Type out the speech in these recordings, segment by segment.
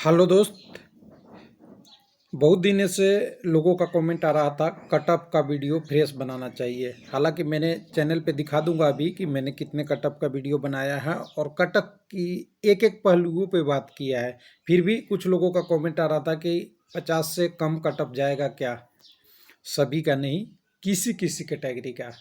Hello दोस्त। बहुत दिन से लोगों का कमेंट आ रहा था कटअप का वीडियो फ्रेश बनाना चाहिए। हालांकि मैंने चैनल पे दिखा दूंगा अभी कि मैंने कितने कटअप का वीडियो बनाया है और कटअप की एक एक पहलुओं पे बात किया है। फिर भी कुछ लोगों का कमेंट आ रहा था कि 50 से कम कटअप जाएगा क्या? सभी का नहीं, किसी किसी कैटेगरी का।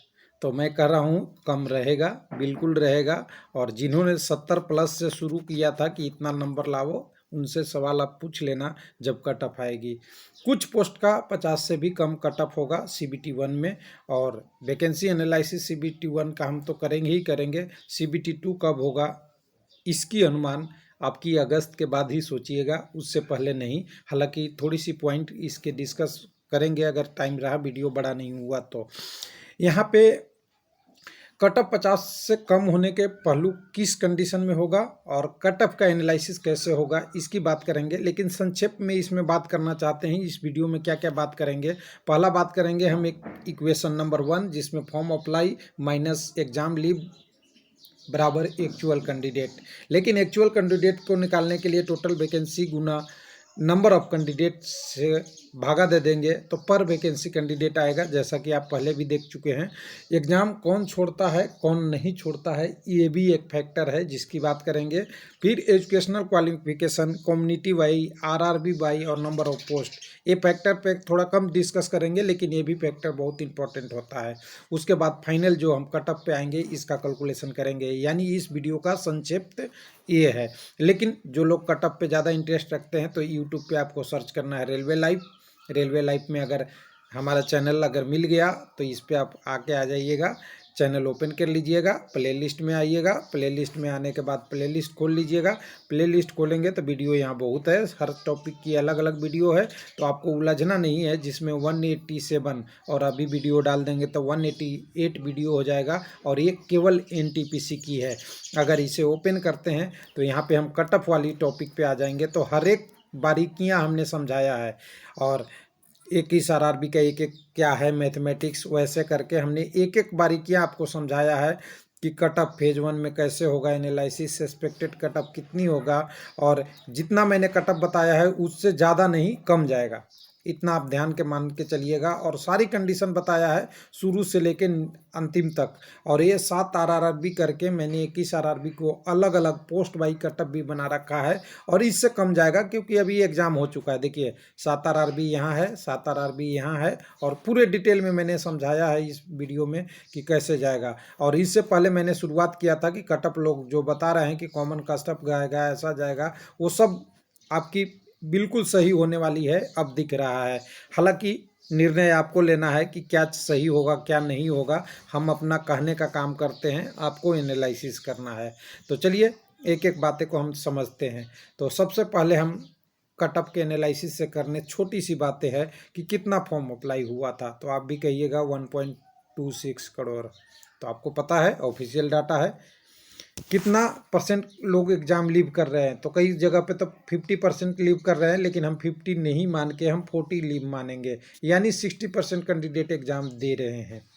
तो मैं कह रहा हूँ कम रहेगा, बिल्कुल रहेगा। और जिन्होंने 70+ से शुरू किया था कि इतना नंबर लाओ, उनसे सवाल आप पूछ लेना जब कटअप आएगी। कुछ पोस्ट का 50 से भी कम कटअप होगा CBT 1 में। और वैकेंसी एनालिसिस CBT 1 का हम तो करेंगे ही करेंगे। CBT 2 कब होगा इसकी अनुमान आपकी अगस्त के बाद ही सोचिएगा, उससे पहले नहीं। हालांकि थोड़ी सी पॉइंट इसके डिस्कस करेंगे अगर टाइम रहा, वीडियो बड़ा नहीं हुआ तो। यहाँ पे कटअप 50 से कम होने के पहलू किस कंडीशन में होगा और कटअप का एनालिसिस कैसे होगा इसकी बात करेंगे। लेकिन संक्षेप में इसमें बात करना चाहते हैं इस वीडियो में क्या क्या बात करेंगे। पहला बात करेंगे हम एक इक्वेशन नंबर 1, जिसमें form apply minus exam leave बराबर एक्चुअल कैंडिडेट। लेकिन एक्चुअल कैंडिडेट को निकालने के लिए total vacancy Guna number of candidate से भागा दे देंगे तो पर वैकेंसी कैंडिडेट आएगा, जैसा कि आप पहले भी देख चुके हैं। एग्ज़ाम कौन छोड़ता है कौन नहीं छोड़ता है ये भी एक फैक्टर है जिसकी बात करेंगे। फिर educational qualification, community wise, RRB wise और नंबर ऑफ पोस्ट, ये फैक्टर पे थोड़ा कम डिस्कस करेंगे, लेकिन ये भी फैक्टर बहुत इंपॉर्टेंट होता है। उसके बाद फाइनल जो हम कटअप पे आएंगे इसका कैलकुलेशन करेंगे। यानी इस वीडियो का संक्षिप्त ये है। लेकिन जो लोग कटअप पे ज़्यादा इंटरेस्ट रखते हैं तो यूट्यूब पे आपको सर्च करना है रेलवे लाइव। रेलवे लाइव में अगर हमारा चैनल अगर मिल गया तो इस पे आप आके आ जाइएगा, चैनल ओपन कर लीजिएगा, प्लेलिस्ट में आइएगा। प्लेलिस्ट में आने के बाद प्लेलिस्ट खोल लीजिएगा। प्लेलिस्ट खोलेंगे तो वीडियो यहाँ बहुत है, हर टॉपिक की अलग अलग वीडियो है, तो आपको उलझना नहीं है। जिसमें 187 और अभी वीडियो डाल देंगे तो 188 वीडियो हो जाएगा और ये केवल NTPC की है। अगर इसे ओपन करते हैं तो यहाँ पे हम कटअप वाली टॉपिक पे आ जाएंगे तो हर एक बारीकियाँ हमने समझाया है। और एक ही RRB का एक एक क्या है मैथमेटिक्स, वैसे करके हमने एक एक बारीकियाँ आपको समझाया है कि कटअप फेज 1 में कैसे होगा, एनालिसिस एक्सपेक्टेड कटअप कितनी होगा। और जितना मैंने कटअप बताया है उससे ज़्यादा नहीं, कम जाएगा, इतना आप ध्यान के मान के चलिएगा। और सारी कंडीशन बताया है शुरू से लेके अंतिम तक। और ये 7 RRB करके मैंने 21 RRB को अलग अलग पोस्ट बाई कटअप भी बना रखा है। और इससे कम जाएगा क्योंकि अभी एग्ज़ाम हो चुका है। देखिए 7 RRB यहाँ है, 7 RRB यहाँ है, और पूरे डिटेल में मैंने समझाया है इस वीडियो में कि कैसे जाएगा। और इससे पहले मैंने शुरुआत किया था कि कटअप लोग जो बता रहे हैं कि कॉमन कटअप जाएगा, ऐसा जाएगा, वो सब आपकी बिल्कुल सही होने वाली है, अब दिख रहा है। हालांकि निर्णय आपको लेना है कि क्या सही होगा क्या नहीं होगा। हम अपना कहने का काम करते हैं, आपको एनालिसिस करना है। तो चलिए एक एक बातें को हम समझते हैं। तो सबसे पहले हम कटअप के एनालिसिस से करने छोटी सी बातें हैं कि कितना फॉर्म अप्लाई हुआ था। तो आप भी कहिएगा 1.26 करोड़। तो आपको पता है, ऑफिशियल डाटा है। कितना परसेंट लोग एग्ज़ाम लीव कर रहे हैं, तो कई जगह पे तो 50% लीव कर रहे हैं, लेकिन हम 50 नहीं मान के हम 40 लीव मानेंगे। यानी 60% कैंडिडेट एग्ज़ाम दे रहे हैं,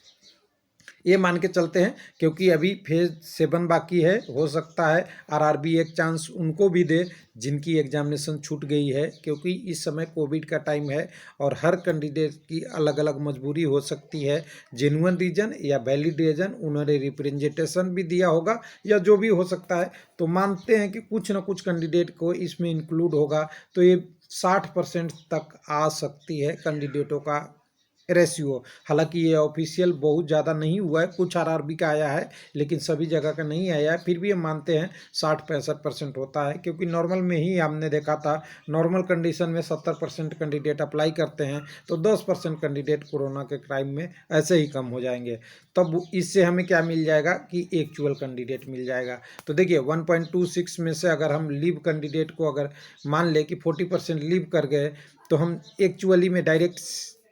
ये मान के चलते हैं। क्योंकि अभी फेज 7 बाकी है, हो सकता है RRB एक चांस उनको भी दे जिनकी एग्जामिनेशन छूट गई है, क्योंकि इस समय कोविड का टाइम है और हर कैंडिडेट की अलग अलग मजबूरी हो सकती है। जेन्युइन रीजन या वैलिड रीजन, उन्होंने रिप्रेजेंटेशन भी दिया होगा या जो भी हो सकता है। तो मानते हैं कि कुछ ना कुछ कैंडिडेट को इसमें इंक्लूड होगा। तो ये 60% तक आ सकती है कैंडिडेटों का रेशियो। हालांकि ये ऑफिशियल बहुत ज़्यादा नहीं हुआ है, कुछ RRB का आया है लेकिन सभी जगह का नहीं आया है। फिर भी हम मानते हैं 60-65% होता है, क्योंकि नॉर्मल में ही हमने देखा था, नॉर्मल कंडीशन में 70% कैंडिडेट अप्लाई करते हैं तो 10% कैंडिडेट कोरोना के टाइम में ऐसे ही कम हो जाएंगे। तब इससे हमें क्या मिल जाएगा कि एक्चुअल कैंडिडेट मिल जाएगा। तो देखिए 1.26 में से अगर हम लीव कैंडिडेट को अगर मान लें कि 40% लीव कर गए, तो हम एक्चुअली में डायरेक्ट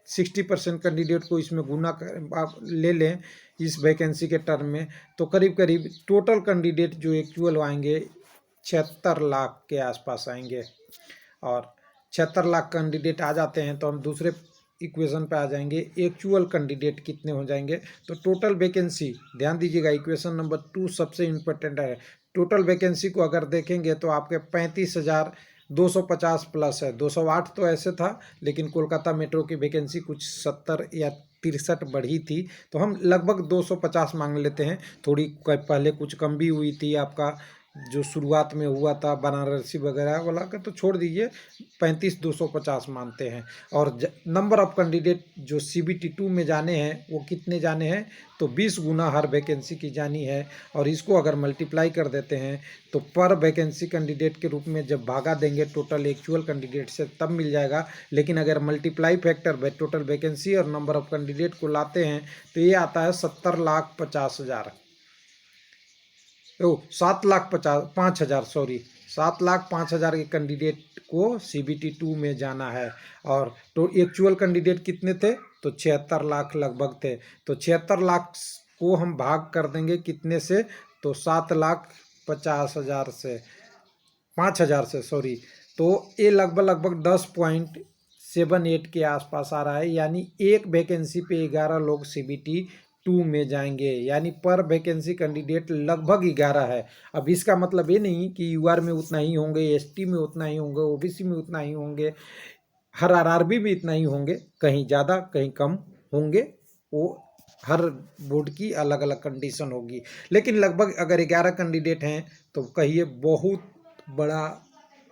60% कैंडिडेट को इसमें गुना कर आप ले लें इस वैकेंसी के टर्म में, तो करीब करीब टोटल कैंडिडेट जो एक्चुअल आएंगे 76 लाख के आसपास आएंगे। और 76 लाख कैंडिडेट आ जाते हैं तो हम दूसरे इक्वेशन पे आ जाएंगे, एक्चुअल कैंडिडेट कितने हो जाएंगे। तो टोटल वैकेंसी, ध्यान दीजिएगा इक्वेशन नंबर 2 सबसे इम्पोर्टेंट है। टोटल वैकेंसी को अगर देखेंगे तो आपके 35,000 250 प्लस है। 208 तो ऐसे था, लेकिन कोलकाता मेट्रो की वैकेंसी कुछ 70 या 63 बढ़ी थी, तो हम लगभग 250 मांग लेते हैं। थोड़ी पहले कुछ कम भी हुई थी, आपका जो शुरुआत में हुआ था बनारसी वगैरह वाला का तो छोड़ दीजिए, 35,250 मानते हैं। और नंबर ऑफ कैंडिडेट जो CBT 2 में जाने हैं वो कितने जाने हैं, तो 20 गुना हर वैकेंसी की जानी है। और इसको अगर मल्टीप्लाई कर देते हैं तो पर वैकेंसी कैंडिडेट के रूप में जब भागा देंगे टोटल एक्चुअल कैंडिडेट से तब मिल जाएगा। लेकिन अगर मल्टीप्लाई फैक्टर टोटल वैकेंसी और नंबर ऑफ कैंडिडेट को लाते हैं तो ये आता है 70,50,000, 7,05,000, सॉरी, 7,05,000 के कैंडिडेट को CBT 2 में जाना है। और तो एक्चुअल कैंडिडेट कितने थे, तो 76 लाख लगभग थे। तो 76 लाख को हम भाग कर देंगे कितने से, तो 7,50,000 से, 5,000 से, सॉरी, तो ये लगभग 10.78 के आसपास आ रहा है। यानी एक वैकेंसी पे 11 लोग CBT 2 में जाएंगे, यानी पर वैकेंसी कैंडिडेट लगभग 11 है। अब इसका मतलब ये नहीं कि UR में उतना ही होंगे, ST में उतना ही होंगे, OBC में उतना ही होंगे, हर RRB में इतना ही होंगे, कहीं ज़्यादा कहीं कम होंगे। वो हर बोर्ड की अलग अलग कंडीशन होगी। लेकिन लगभग अगर 11 कैंडिडेट हैं तो कहिए बहुत बड़ा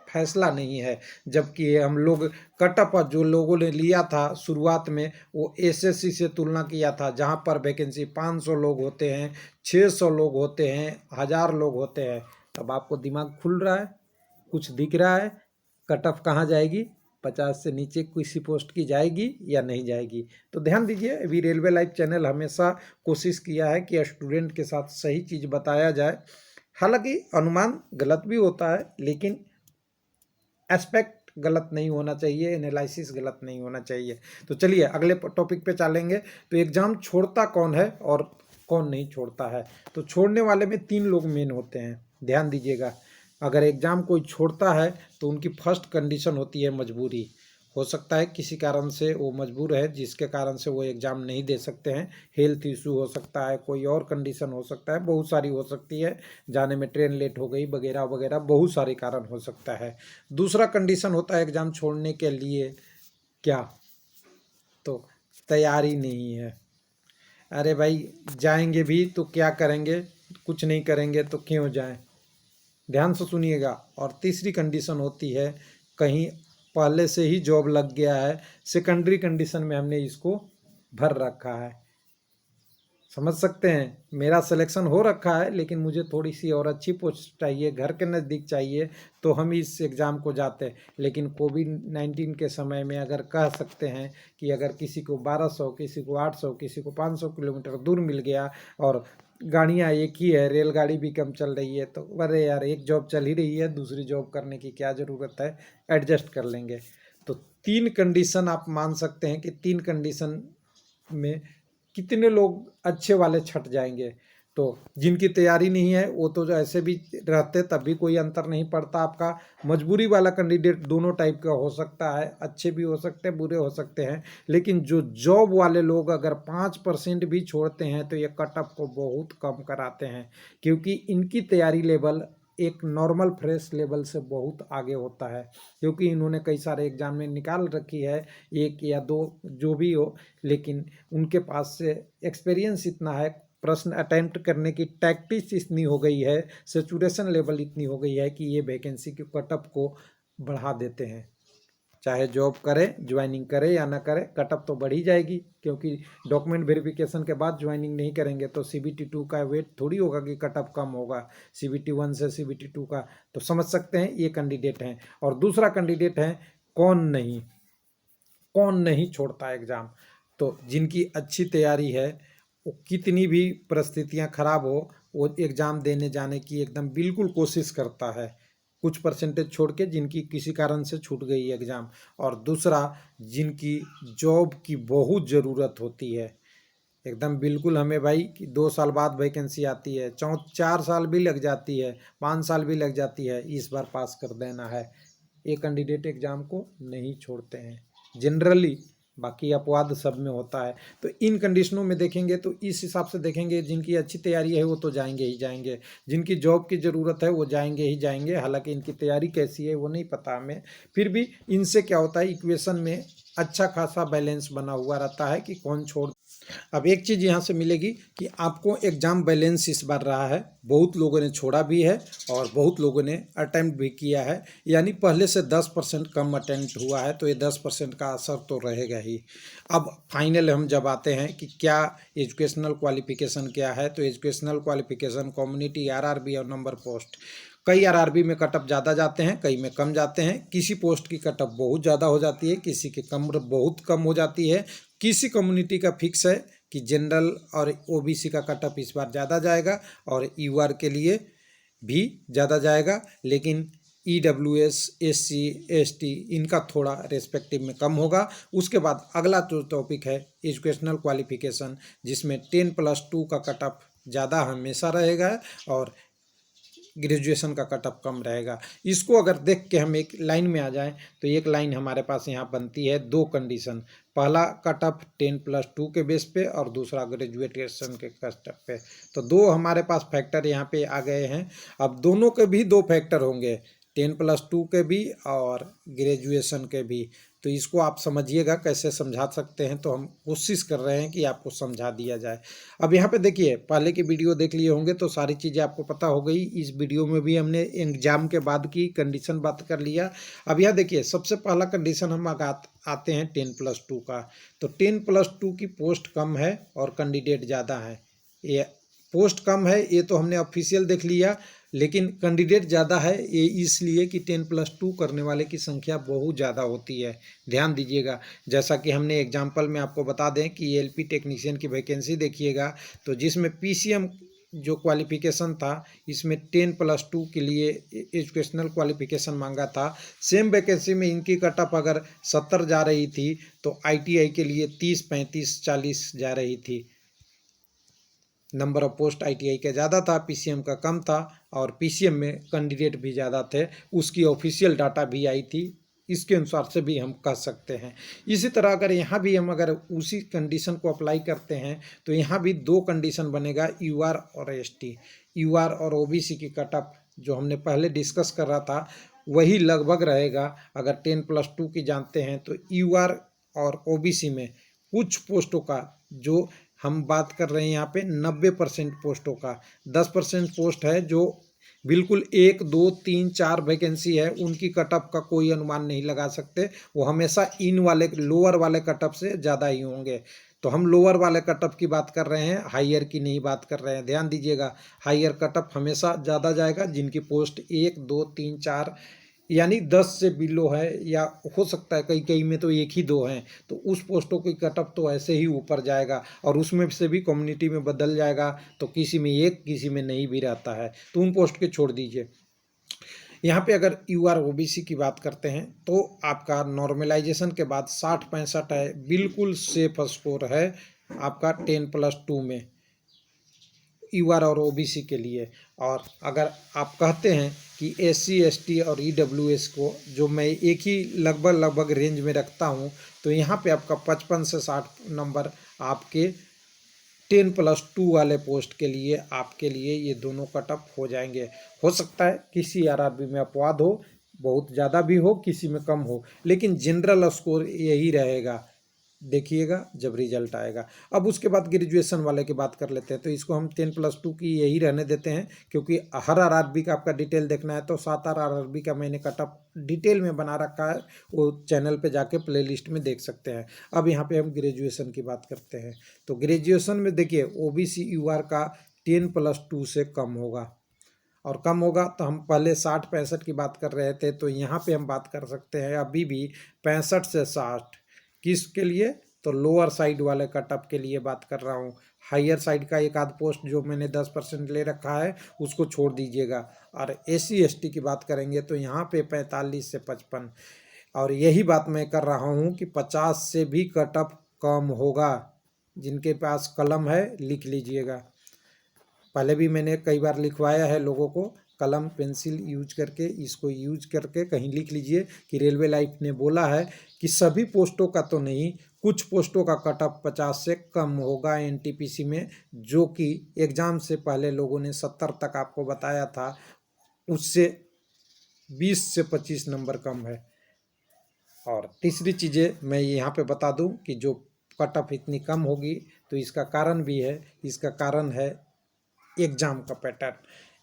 फैसला नहीं है। जबकि हम लोग कटअप जो लोगों ने लिया था शुरुआत में वो SSC से तुलना किया था, जहां पर वैकेंसी 500 लोग होते हैं, 600 लोग होते हैं, 1000 लोग होते हैं। अब आपको दिमाग खुल रहा है, कुछ दिख रहा है, कटअप कहाँ जाएगी, 50 से नीचे किसी पोस्ट की जाएगी या नहीं जाएगी। तो ध्यान दीजिए, अभी रेलवे लाइव चैनल हमेशा कोशिश किया है कि स्टूडेंट के साथ सही चीज़ बताया जाए। हालांकि अनुमान गलत भी होता है, लेकिन एस्पेक्ट गलत नहीं होना चाहिए, एनालिसिस गलत नहीं होना चाहिए। तो चलिए अगले टॉपिक पे चलेंगे। तो एग्ज़ाम छोड़ता कौन है और कौन नहीं छोड़ता है। तो छोड़ने वाले में 3 लोग मेन होते हैं, ध्यान दीजिएगा। अगर एग्ज़ाम कोई छोड़ता है तो उनकी फर्स्ट कंडीशन होती है मजबूरी। हो सकता है किसी कारण से वो मजबूर है, जिसके कारण से वो एग्ज़ाम नहीं दे सकते हैं। हेल्थ इशू हो सकता है, कोई और कंडीशन हो सकता है, बहुत सारी हो सकती है, जाने में ट्रेन लेट हो गई वगैरह वगैरह, बहुत सारे कारण हो सकता है। दूसरा कंडीशन होता है एग्ज़ाम छोड़ने के लिए क्या, तो तैयारी नहीं है। अरे भाई जाएंगे भी तो क्या करेंगे, कुछ नहीं करेंगे तो क्यों जाएं, ध्यान से सुनिएगा। और तीसरी कंडीशन होती है कहीं पहले से ही जॉब लग गया है, सेकेंडरी कंडीशन में हमने इसको भर रखा है। समझ सकते हैं, मेरा सिलेक्शन हो रखा है लेकिन मुझे थोड़ी सी और अच्छी पोस्ट चाहिए, घर के नज़दीक चाहिए, तो हम इस एग्ज़ाम को जाते हैं। लेकिन कोविड-19 के समय में अगर कह सकते हैं कि अगर किसी को 1200, किसी को 800, किसी को 500 किलोमीटर दूर मिल गया और गाड़ियाँ एक ही है, रेलगाड़ी भी कम चल रही है, तो अरे यार एक जॉब चल ही रही है, दूसरी जॉब करने की क्या ज़रूरत है, एडजस्ट कर लेंगे। तो 3 कंडीशन आप मान सकते हैं कि 3 कंडीशन में कितने लोग अच्छे वाले छट जाएंगे। तो जिनकी तैयारी नहीं है वो तो ऐसे भी रहते, तब भी कोई अंतर नहीं पड़ता आपका। मजबूरी वाला कैंडिडेट दोनों टाइप का हो सकता है, अच्छे भी हो सकते हैं, बुरे हो सकते हैं। लेकिन जो जॉब वाले लोग अगर 5% भी छोड़ते हैं तो ये कटअप को बहुत कम कराते हैं, क्योंकि इनकी तैयारी लेवल एक नॉर्मल फ्रेश लेवल से बहुत आगे होता है, क्योंकि इन्होंने कई सारे एग्जाम में निकाल रखी है, 1 या 2 जो भी हो, लेकिन उनके पास से एक्सपीरियंस इतना है, प्रश्न अटेम्प्ट करने की टैक्टिक्स इतनी हो गई है, सेचुरेशन लेवल इतनी हो गई है कि ये वैकेंसी के कटअप को बढ़ा देते हैं। चाहे जॉब करे, ज्वाइनिंग करे या ना करे, कटअप तो बढ़ ही जाएगी, क्योंकि डॉक्यूमेंट वेरिफिकेशन के बाद ज्वाइनिंग नहीं करेंगे तो CBT 2 का वेट थोड़ी होगा कि कटअप कम होगा CBT 1 से CBT 2 का। तो समझ सकते हैं ये कैंडिडेट हैं। और दूसरा कैंडिडेट है कौन नहीं छोड़ता एग्ज़ाम। तो जिनकी अच्छी तैयारी है, वो कितनी भी परिस्थितियां खराब हो, वो एग्ज़ाम देने जाने की एकदम बिल्कुल कोशिश करता है। कुछ परसेंटेज छोड़ के जिनकी किसी कारण से छूट गई एग्ज़ाम। और दूसरा, जिनकी जॉब की बहुत ज़रूरत होती है, एकदम बिल्कुल हमें भाई कि 2 साल बाद वैकेंसी आती है, 4 साल भी लग जाती है, 5 साल भी लग जाती है, इस बार पास कर देना है, ये कैंडिडेट एग्ज़ाम को नहीं छोड़ते हैं जनरली। बाकी अपवाद सब में होता है। तो इन कंडीशनों में देखेंगे तो इस हिसाब से देखेंगे, जिनकी अच्छी तैयारी है वो तो जाएंगे ही जाएंगे, जिनकी जॉब की ज़रूरत है वो जाएंगे ही जाएंगे। हालांकि इनकी तैयारी कैसी है वो नहीं पता हमें, फिर भी इनसे क्या होता है, इक्वेशन में अच्छा खासा बैलेंस बना हुआ रहता है कि कौन छोड़। अब एक चीज़ यहाँ से मिलेगी कि आपको एग्ज़ाम बैलेंस इस बार रहा है, बहुत लोगों ने छोड़ा भी है और बहुत लोगों ने अटेम्प्ट भी किया है, यानी पहले से 10% कम अटेम्प्ट हुआ है, तो ये 10% का असर तो रहेगा ही। अब फाइनल हम जब आते हैं कि क्या एजुकेशनल क्वालिफिकेशन क्या है, तो एजुकेशनल क्वालिफिकेशन कम्युनिटी, आरआरबी और नंबर पोस्ट। कई आरआरबी में कटअप ज़्यादा जाते हैं, कई में कम जाते हैं, किसी पोस्ट की कटअप बहुत ज़्यादा हो जाती है, किसी की कम बहुत कम हो जाती है। किसी कम्युनिटी का फिक्स है कि जनरल और ओबीसी का कटअप इस बार ज़्यादा जाएगा और यूआर के लिए भी ज़्यादा जाएगा, लेकिन ईडब्ल्यूएस, एससी, एसटी इनका थोड़ा रेस्पेक्टिव में कम होगा। उसके बाद अगला जो टॉपिक है एजुकेशनल क्वालिफिकेशन, जिसमें 10+2 का कटअप ज़्यादा हमेशा रहेगा और ग्रेजुएशन का कटअप कम रहेगा। इसको अगर देख के हम एक लाइन में आ जाएं तो एक लाइन हमारे पास यहाँ बनती है, दो कंडीशन, पहला कटअप 10+2 के बेस पे और दूसरा ग्रेजुएशन के कटअप पे। तो दो हमारे पास फैक्टर यहाँ पे आ गए हैं। अब दोनों के भी दो फैक्टर होंगे, 10+2 के भी और ग्रेजुएशन के भी। तो इसको आप समझिएगा कैसे समझा सकते हैं, तो हम कोशिश कर रहे हैं कि आपको समझा दिया जाए। अब यहाँ पे देखिए, पहले की वीडियो देख लिए होंगे तो सारी चीज़ें आपको पता हो गई। इस वीडियो में भी हमने एग्जाम के बाद की कंडीशन बात कर लिया। अब यहाँ देखिए, सबसे पहला कंडीशन हम आते हैं 10+2 का। तो 10+2 की पोस्ट कम है और कैंडिडेट ज़्यादा है। ये पोस्ट कम है ये तो हमने ऑफिशियल देख लिया, लेकिन कैंडिडेट ज़्यादा है ये इसलिए कि 10+2 करने वाले की संख्या बहुत ज़्यादा होती है। ध्यान दीजिएगा, जैसा कि हमने एग्जाम्पल में आपको बता दें कि एलपी टेक्नीशियन की वैकेंसी देखिएगा, तो जिसमें पीसीएम जो क्वालिफिकेशन था, इसमें 10+2 के लिए एजुकेशनल क्वालिफिकेशन मांगा था। सेम वैकेंसी में इनकी कटअप अगर 70 जा रही थी तो आईटीआई के लिए 30, 35, 40 जा रही थी। नंबर ऑफ पोस्ट आईटीआई का ज़्यादा था, पीसीएम का कम था, और पीसीएम में कैंडिडेट भी ज़्यादा थे। उसकी ऑफिशियल डाटा भी आई थी, इसके अनुसार से भी हम कह सकते हैं। इसी तरह अगर यहाँ भी हम अगर उसी कंडीशन को अप्लाई करते हैं तो यहाँ भी दो कंडीशन बनेगा, यूआर और एसटी। यूआर और ओबीसी की कटअप जो हमने पहले डिस्कस कर रहा था वही लगभग रहेगा। अगर 10+2 की जानते हैं तो यूआर और ओबीसी में कुछ पोस्टों का, जो हम बात कर रहे हैं यहाँ पे 90% पोस्टों का, 10% पोस्ट है जो बिल्कुल 1, 2, 3, 4 वैकेंसी है, उनकी कटअप का कोई अनुमान नहीं लगा सकते। वो हमेशा इन वाले लोअर वाले कटअप से ज़्यादा ही होंगे। तो हम लोअर वाले कटअप की बात कर रहे हैं, हायर की नहीं बात कर रहे हैं। ध्यान दीजिएगा, हायर कटअप हमेशा ज़्यादा जाएगा जिनकी पोस्ट 1, 2, 3, 4 यानी 10 से बिलो है, या हो सकता है कई कई में तो 1 ही 2 हैं, तो उस पोस्टों की कटअप तो ऐसे ही ऊपर जाएगा और उसमें से भी कम्युनिटी में बदल जाएगा। तो किसी में 1, किसी में नहीं भी रहता है, तो उन पोस्ट के छोड़ दीजिए। यहाँ पे अगर यूआर ओबीसी की बात करते हैं तो आपका नॉर्मलाइजेशन के बाद 60-65 है, बिल्कुल सेफ स्कोर है आपका 10+2 में यूआर और ओबीसी के लिए। और अगर आप कहते हैं कि एससी, एसटी और ईडब्ल्यूएस को जो मैं एक ही लगभग रेंज में रखता हूं, तो यहाँ पे आपका 55 से 60 नंबर आपके 10+2 वाले पोस्ट के लिए, आपके लिए ये दोनों कटअप हो जाएंगे। हो सकता है किसी आरआरबी में अपवाद हो, बहुत ज़्यादा भी हो, किसी में कम हो, लेकिन जनरल स्कोर यही रहेगा, देखिएगा जब रिजल्ट आएगा। अब उसके बाद ग्रेजुएशन वाले की बात कर लेते हैं, तो इसको हम 10+2 की यही रहने देते हैं, क्योंकि हर आरआरबी का आपका डिटेल देखना है तो 7 आरआरबी का मैंने कटअप डिटेल में बना रखा है, वो चैनल पे जाके प्लेलिस्ट में देख सकते हैं। अब यहाँ पे हम ग्रेजुएशन की बात करते हैं, तो ग्रेजुएशन में देखिए ओबीसी यूआर का 10+2 से कम होगा, और कम होगा तो हम पहले 60-65 की बात कर रहे थे, तो यहाँ पे हम बात कर सकते हैं अभी भी 65 से 60। किसके लिए? तो लोअर साइड वाले कटअप के लिए बात कर रहा हूँ। हायर साइड का एक आध पोस्ट जो मैंने 10% ले रखा है उसको छोड़ दीजिएगा। और एससी एसटी की बात करेंगे तो यहाँ पे 45 से 55, और यही बात मैं कर रहा हूँ कि 50 से भी कटअप कम होगा। जिनके पास कलम है लिख लीजिएगा, पहले भी मैंने कई बार लिखवाया है लोगों को, कलम पेंसिल यूज करके, इसको यूज करके कहीं लिख लीजिए कि रेलवे लाइफ ने बोला है कि सभी पोस्टों का तो नहीं, कुछ पोस्टों का कट ऑफ 50 से कम होगा एनटीपीसी में, जो कि एग्ज़ाम से पहले लोगों ने 70 तक आपको बताया था, उससे 20 से 25 नंबर कम है। और तीसरी चीज़ें मैं यहाँ पे बता दूँ कि जो कट ऑफ इतनी कम होगी तो इसका कारण भी है। इसका कारण है एग्ज़ाम का पैटर्न।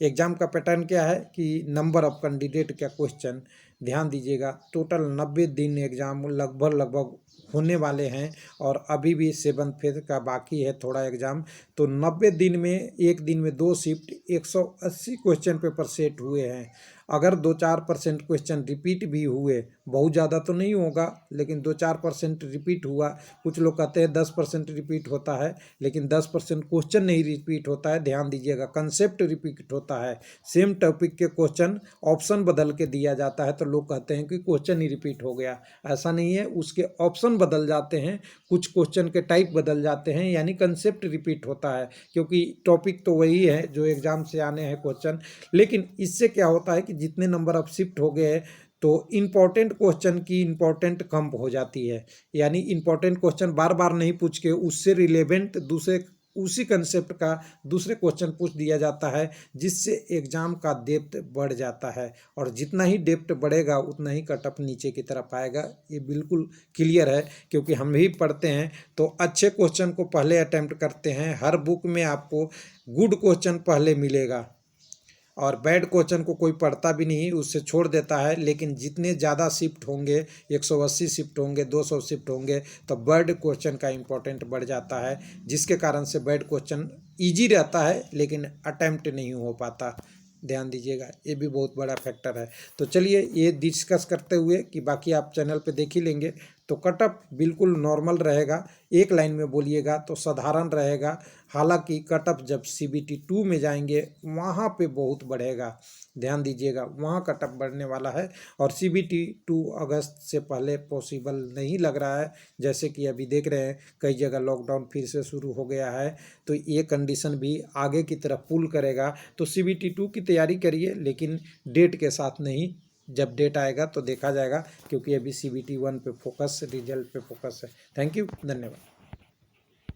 एग्ज़ाम का पैटर्न क्या है कि नंबर ऑफ कैंडिडेट का क्वेश्चन, ध्यान दीजिएगा, टोटल 90 दिन एग्ज़ाम लगभग होने वाले हैं और अभी भी 7th फेज का बाकी है थोड़ा एग्ज़ाम। तो 90 दिन में एक दिन में 2 शिफ्ट 180 क्वेश्चन पेपर सेट हुए हैं। अगर 2-4% क्वेश्चन रिपीट भी हुए, बहुत ज़्यादा तो नहीं होगा लेकिन 2-4% रिपीट हुआ, कुछ लोग कहते हैं 10% रिपीट होता है, लेकिन 10% क्वेश्चन नहीं रिपीट होता है। ध्यान दीजिएगा, कंसेप्ट रिपीट होता है। सेम टॉपिक के क्वेश्चन ऑप्शन बदल के दिया जाता है तो लोग कहते हैं कि क्वेश्चन ही रिपीट हो गया। ऐसा नहीं है, उसके ऑप्शन बदल जाते हैं, कुछ क्वेश्चन के टाइप बदल जाते हैं, यानी कंसेप्ट रिपीट होता है, क्योंकि टॉपिक तो वही है जो एग्ज़ाम से आने हैं क्वेश्चन। लेकिन इससे क्या होता है कि जितने नंबर ऑफ शिफ्ट हो गए तो इम्पॉर्टेंट क्वेश्चन की इम्पॉर्टेंट कम हो जाती है, यानी इम्पॉर्टेंट क्वेश्चन बार बार नहीं पूछ के उससे रिलेवेंट दूसरे उसी कंसेप्ट का दूसरे क्वेश्चन पूछ दिया जाता है, जिससे एग्ज़ाम का डेप्थ बढ़ जाता है। और जितना ही डेप्थ बढ़ेगा उतना ही कट ऑफ नीचे की तरफ आएगा। ये बिल्कुल क्लियर है, क्योंकि हम भी पढ़ते हैं तो अच्छे क्वेश्चन को पहले अटेम्प्ट करते हैं। हर बुक में आपको गुड क्वेश्चन पहले मिलेगा और बैड क्वेश्चन को कोई पढ़ता भी नहीं, उससे छोड़ देता है। लेकिन जितने ज़्यादा शिफ्ट होंगे, 180 शिफ्ट होंगे, 200 शिफ्ट होंगे, तो बैड क्वेश्चन का इम्पोर्टेंट बढ़ जाता है, जिसके कारण से बैड क्वेश्चन ईजी रहता है लेकिन अटेम्प्ट नहीं हो पाता। ध्यान दीजिएगा, ये भी बहुत बड़ा फैक्टर है। तो चलिए ये डिस्कस करते हुए कि बाकी आप चैनल पे देख ही लेंगे, तो कट ऑफ बिल्कुल नॉर्मल रहेगा। एक लाइन में बोलिएगा तो साधारण रहेगा। हालांकि कट ऑफ जब CBT 2 में जाएंगे वहाँ पे बहुत बढ़ेगा। ध्यान दीजिएगा, वहाँ कट ऑफ बढ़ने वाला है और CBT 2 अगस्त से पहले पॉसिबल नहीं लग रहा है। जैसे कि अभी देख रहे हैं कई जगह लॉकडाउन फिर से शुरू हो गया है, तो ये कंडीशन भी आगे की तरफ पुल करेगा। तो CBT 2 की तैयारी करिए, लेकिन डेट के साथ नहीं। जब डेट आएगा तो देखा जाएगा, क्योंकि अभी CBT 1 पे फोकस, रिजल्ट पे फोकस है। थैंक यू, धन्यवाद।